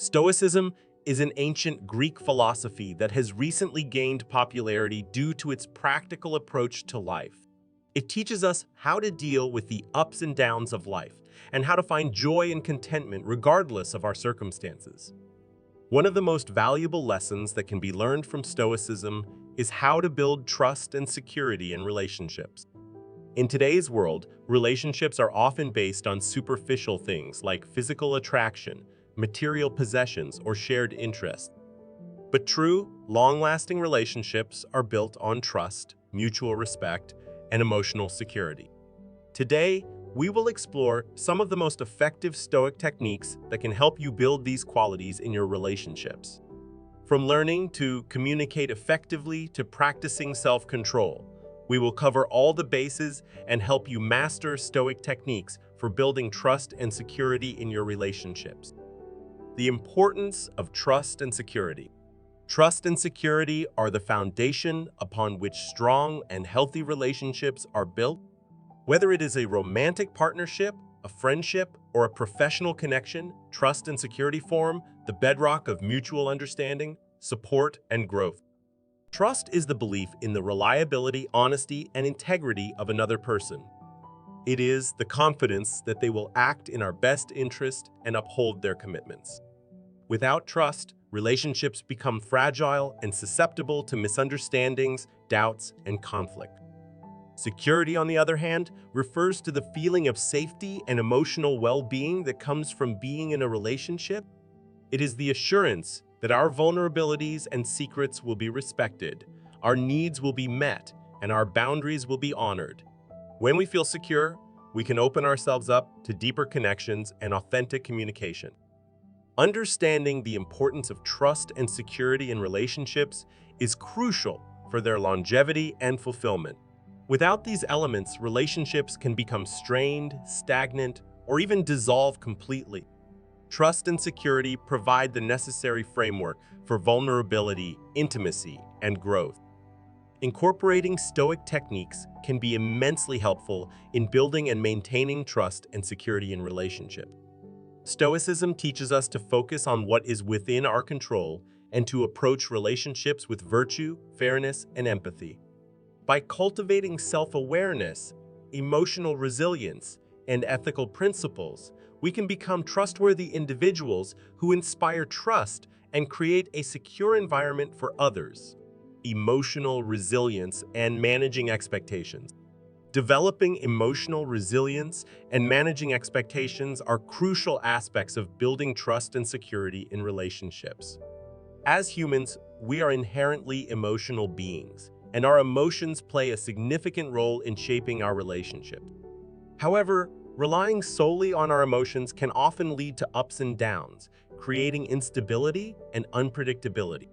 Stoicism is an ancient Greek philosophy that has recently gained popularity due to its practical approach to life. It teaches us how to deal with the ups and downs of life and how to find joy and contentment regardless of our circumstances. One of the most valuable lessons that can be learned from Stoicism is how to build trust and security in relationships. In today's world, relationships are often based on superficial things like physical attraction, material possessions, or shared interests. But true, long-lasting relationships are built on trust, mutual respect, and emotional security. Today, we will explore some of the most effective Stoic techniques that can help you build these qualities in your relationships. From learning to communicate effectively to practicing self-control, we will cover all the bases and help you master Stoic techniques for building trust and security in your relationships. The importance of trust and security. Trust and security are the foundation upon which strong and healthy relationships are built. Whether it is a romantic partnership, a friendship, or a professional connection, trust and security form the bedrock of mutual understanding, support, and growth. Trust is the belief in the reliability, honesty, and integrity of another person. It is the confidence that they will act in our best interest and uphold their commitments. Without trust, relationships become fragile and susceptible to misunderstandings, doubts, and conflict. Security, on the other hand, refers to the feeling of safety and emotional well-being that comes from being in a relationship. It is the assurance that our vulnerabilities and secrets will be respected, our needs will be met, and our boundaries will be honored. When we feel secure, we can open ourselves up to deeper connections and authentic communication. Understanding the importance of trust and security in relationships is crucial for their longevity and fulfillment. Without these elements, relationships can become strained, stagnant, or even dissolve completely. Trust and security provide the necessary framework for vulnerability, intimacy, and growth. Incorporating Stoic techniques can be immensely helpful in building and maintaining trust and security in relationships. Stoicism teaches us to focus on what is within our control and to approach relationships with virtue, fairness, and empathy. By cultivating self-awareness, emotional resilience, and ethical principles, we can become trustworthy individuals who inspire trust and create a secure environment for others. Emotional resilience and managing expectations. Developing emotional resilience and managing expectations are crucial aspects of building trust and security in relationships. As humans, we are inherently emotional beings, and our emotions play a significant role in shaping our relationships. However, relying solely on our emotions can often lead to ups and downs, creating instability and unpredictability.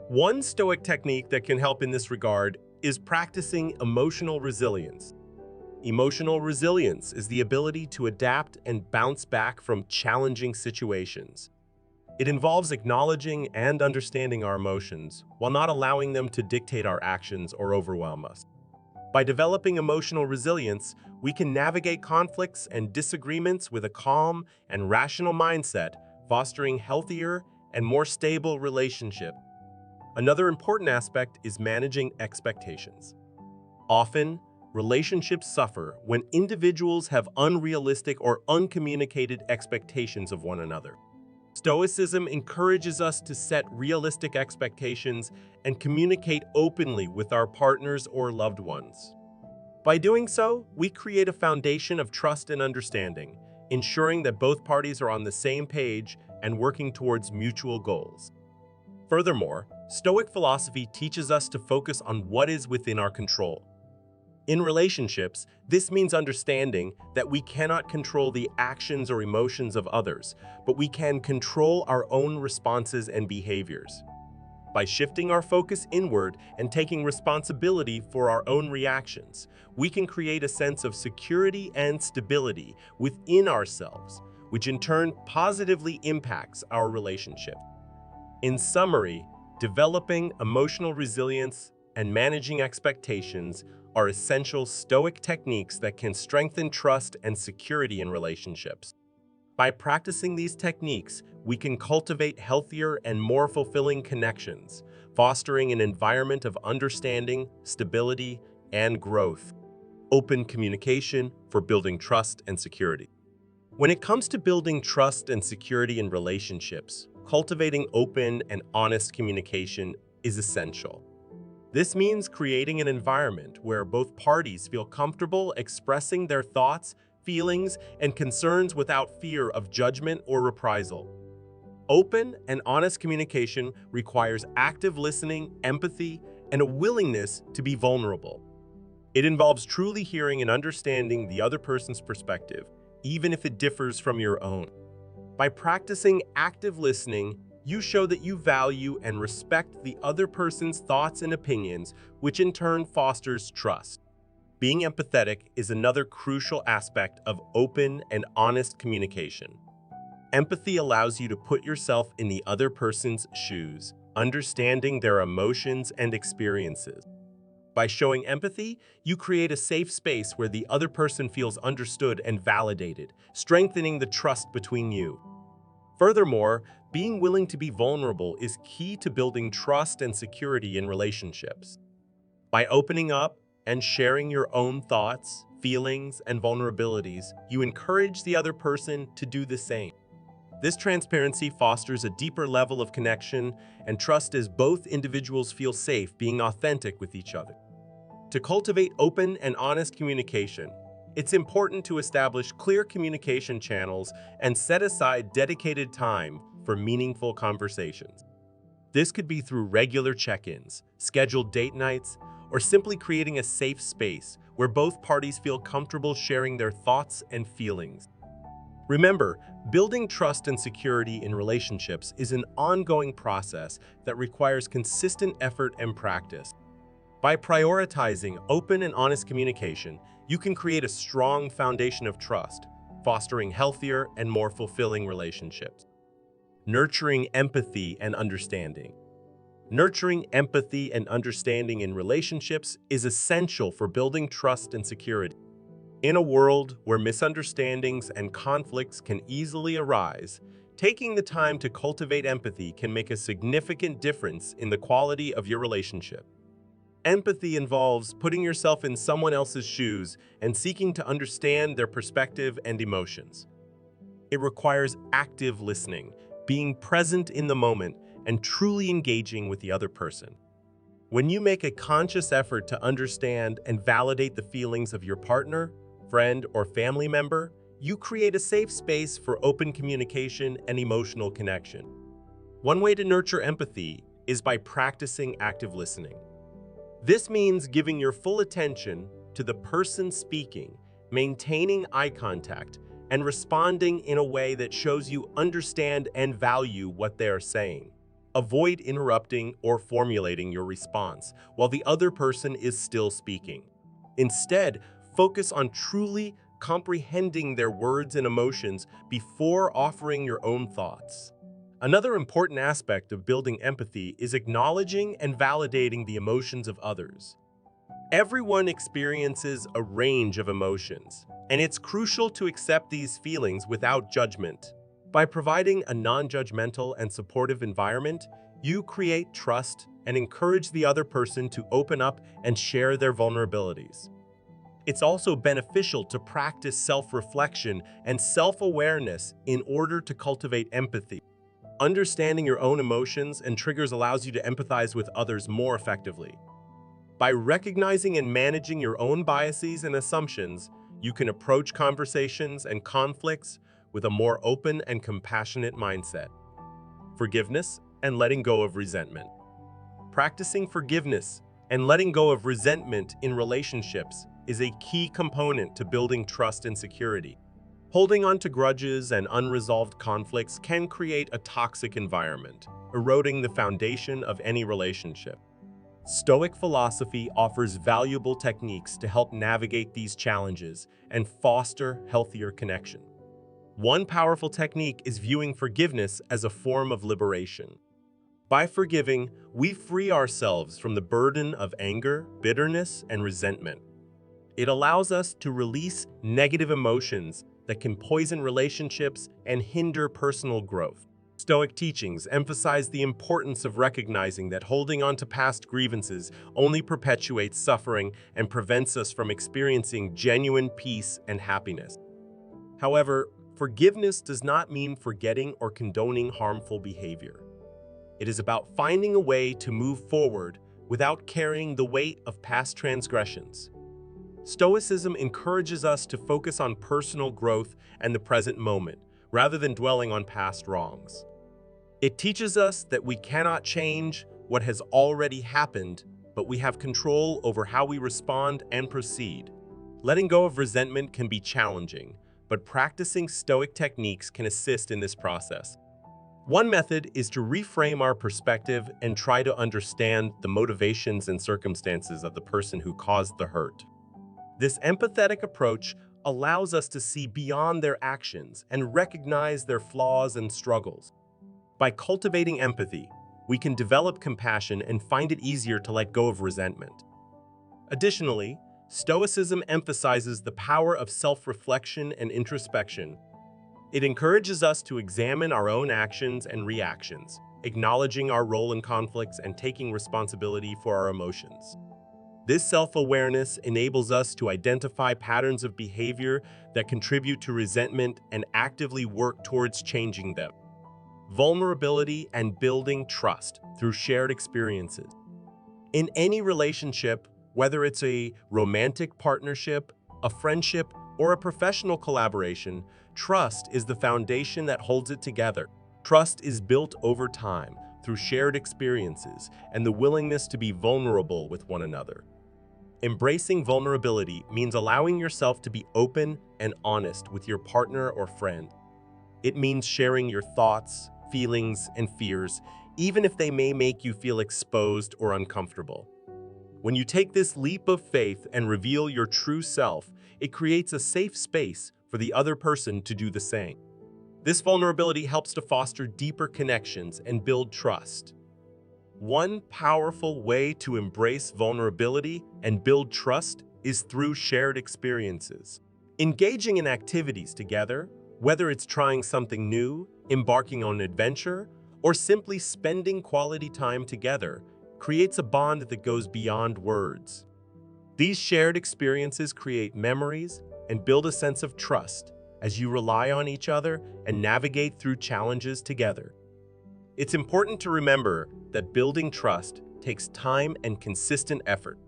One Stoic technique that can help in this regard is practicing emotional resilience. Emotional resilience is the ability to adapt and bounce back from challenging situations. It involves acknowledging and understanding our emotions while not allowing them to dictate our actions or overwhelm us. By developing emotional resilience, we can navigate conflicts and disagreements with a calm and rational mindset, fostering healthier and more stable relationships. Another important aspect is managing expectations. Often, relationships suffer when individuals have unrealistic or uncommunicated expectations of one another. Stoicism encourages us to set realistic expectations and communicate openly with our partners or loved ones. By doing so, we create a foundation of trust and understanding, ensuring that both parties are on the same page and working towards mutual goals. Furthermore, Stoic philosophy teaches us to focus on what is within our control. In relationships, this means understanding that we cannot control the actions or emotions of others, but we can control our own responses and behaviors. By shifting our focus inward and taking responsibility for our own reactions, we can create a sense of security and stability within ourselves, which in turn positively impacts our relationship. In summary, developing emotional resilience and managing expectations are essential Stoic techniques that can strengthen trust and security in relationships. By practicing these techniques, we can cultivate healthier and more fulfilling connections, fostering an environment of understanding, stability, and growth. Open communication for building trust and security. When it comes to building trust and security in relationships, cultivating open and honest communication is essential. This means creating an environment where both parties feel comfortable expressing their thoughts, feelings, and concerns without fear of judgment or reprisal. Open and honest communication requires active listening, empathy, and a willingness to be vulnerable. It involves truly hearing and understanding the other person's perspective, even if it differs from your own. By practicing active listening, you show that you value and respect the other person's thoughts and opinions, which in turn fosters trust. Being empathetic is another crucial aspect of open and honest communication. Empathy allows you to put yourself in the other person's shoes, understanding their emotions and experiences. By showing empathy, you create a safe space where the other person feels understood and validated, strengthening the trust between you. Furthermore, being willing to be vulnerable is key to building trust and security in relationships. By opening up and sharing your own thoughts, feelings, and vulnerabilities, you encourage the other person to do the same. This transparency fosters a deeper level of connection and trust as both individuals feel safe being authentic with each other. To cultivate open and honest communication, it's important to establish clear communication channels and set aside dedicated time for meaningful conversations. This could be through regular check-ins, scheduled date nights, or simply creating a safe space where both parties feel comfortable sharing their thoughts and feelings. Remember, building trust and security in relationships is an ongoing process that requires consistent effort and practice. By prioritizing open and honest communication, you can create a strong foundation of trust, fostering healthier and more fulfilling relationships. Nurturing empathy and understanding. Nurturing empathy and understanding in relationships is essential for building trust and security. In a world where misunderstandings and conflicts can easily arise, taking the time to cultivate empathy can make a significant difference in the quality of your relationship. Empathy involves putting yourself in someone else's shoes and seeking to understand their perspective and emotions. It requires active listening, being present in the moment, and truly engaging with the other person. When you make a conscious effort to understand and validate the feelings of your partner, friend, or family member, you create a safe space for open communication and emotional connection. One way to nurture empathy is by practicing active listening. This means giving your full attention to the person speaking, maintaining eye contact, and responding in a way that shows you understand and value what they are saying. Avoid interrupting or formulating your response while the other person is still speaking. Instead, focus on truly comprehending their words and emotions before offering your own thoughts. Another important aspect of building empathy is acknowledging and validating the emotions of others. Everyone experiences a range of emotions, and it's crucial to accept these feelings without judgment. By providing a non-judgmental and supportive environment, you create trust and encourage the other person to open up and share their vulnerabilities. It's also beneficial to practice self-reflection and self-awareness in order to cultivate empathy. Understanding your own emotions and triggers allows you to empathize with others more effectively. By recognizing and managing your own biases and assumptions, you can approach conversations and conflicts with a more open and compassionate mindset. Forgiveness and letting go of resentment. Practicing forgiveness and letting go of resentment in relationships is a key component to building trust and security. Holding on to grudges and unresolved conflicts can create a toxic environment, eroding the foundation of any relationship. Stoic philosophy offers valuable techniques to help navigate these challenges and foster healthier connection. One powerful technique is viewing forgiveness as a form of liberation. By forgiving, we free ourselves from the burden of anger, bitterness, and resentment. It allows us to release negative emotions that can poison relationships and hinder personal growth. Stoic teachings emphasize the importance of recognizing that holding on to past grievances only perpetuates suffering and prevents us from experiencing genuine peace and happiness. However, forgiveness does not mean forgetting or condoning harmful behavior. It is about finding a way to move forward without carrying the weight of past transgressions. Stoicism encourages us to focus on personal growth and the present moment, rather than dwelling on past wrongs. It teaches us that we cannot change what has already happened, but we have control over how we respond and proceed. Letting go of resentment can be challenging, but practicing Stoic techniques can assist in this process. One method is to reframe our perspective and try to understand the motivations and circumstances of the person who caused the hurt. This empathetic approach allows us to see beyond their actions and recognize their flaws and struggles. By cultivating empathy, we can develop compassion and find it easier to let go of resentment. Additionally, Stoicism emphasizes the power of self-reflection and introspection. It encourages us to examine our own actions and reactions, acknowledging our role in conflicts and taking responsibility for our emotions. This self-awareness enables us to identify patterns of behavior that contribute to resentment and actively work towards changing them. Vulnerability and building trust through shared experiences. In any relationship, whether it's a romantic partnership, a friendship, or a professional collaboration, trust is the foundation that holds it together. Trust is built over time through shared experiences and the willingness to be vulnerable with one another. Embracing vulnerability means allowing yourself to be open and honest with your partner or friend. It means sharing your thoughts, feelings, and fears, even if they may make you feel exposed or uncomfortable. When you take this leap of faith and reveal your true self, it creates a safe space for the other person to do the same. This vulnerability helps to foster deeper connections and build trust. One powerful way to embrace vulnerability and build trust is through shared experiences. Engaging in activities together, whether it's trying something new, embarking on an adventure, or simply spending quality time together, creates a bond that goes beyond words. These shared experiences create memories and build a sense of trust as you rely on each other and navigate through challenges together. It's important to remember that building trust takes time and consistent effort.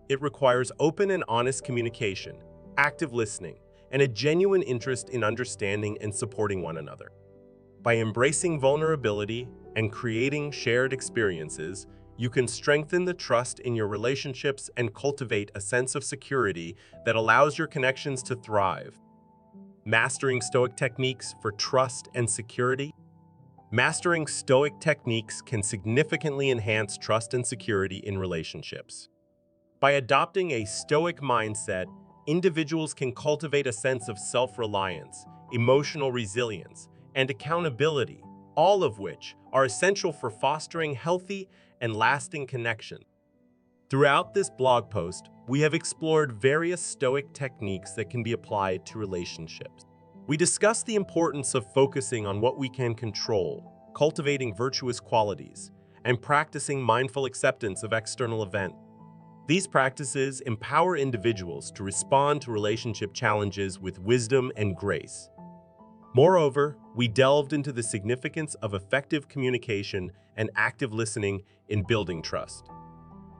It requires open and honest communication, active listening, and a genuine interest in understanding and supporting one another. By embracing vulnerability and creating shared experiences, you can strengthen the trust in your relationships and cultivate a sense of security that allows your connections to thrive. Mastering Stoic techniques for trust and security. Mastering Stoic techniques can significantly enhance trust and security in relationships. By adopting a Stoic mindset, individuals can cultivate a sense of self-reliance, emotional resilience, and accountability, all of which are essential for fostering healthy and lasting connections. Throughout this blog post, we have explored various Stoic techniques that can be applied to relationships. We discussed the importance of focusing on what we can control, cultivating virtuous qualities, and practicing mindful acceptance of external events. These practices empower individuals to respond to relationship challenges with wisdom and grace. Moreover, we delved into the significance of effective communication and active listening in building trust.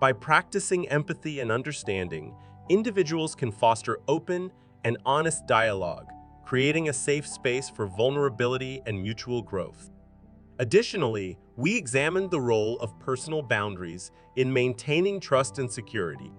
By practicing empathy and understanding, individuals can foster open and honest dialogue, creating a safe space for vulnerability and mutual growth. Additionally, we examined the role of personal boundaries in maintaining trust and security.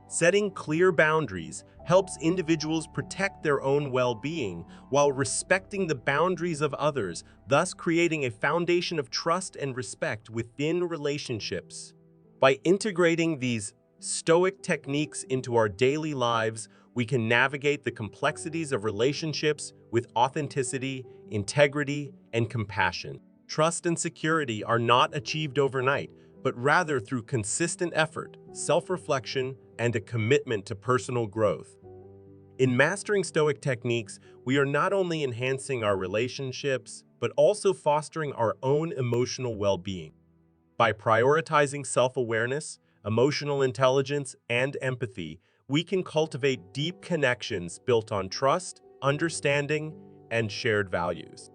Setting clear boundaries helps individuals protect their own well-being while respecting the boundaries of others, thus creating a foundation of trust and respect within relationships. By integrating these Stoic techniques into our daily lives, we can navigate the complexities of relationships with authenticity, integrity, and compassion. Trust and security are not achieved overnight, but rather through consistent effort, self-reflection, and a commitment to personal growth. In mastering Stoic techniques, we are not only enhancing our relationships, but also fostering our own emotional well-being. By prioritizing self-awareness, emotional intelligence, and empathy, we can cultivate deep connections built on trust, understanding, and shared values.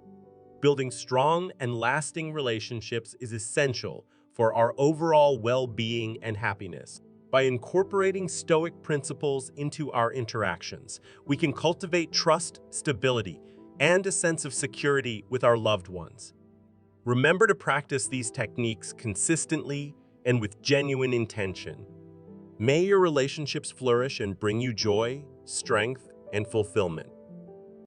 Building strong and lasting relationships is essential for our overall well-being and happiness. By incorporating Stoic principles into our interactions, we can cultivate trust, stability, and a sense of security with our loved ones. Remember to practice these techniques consistently and with genuine intention. May your relationships flourish and bring you joy, strength, and fulfillment.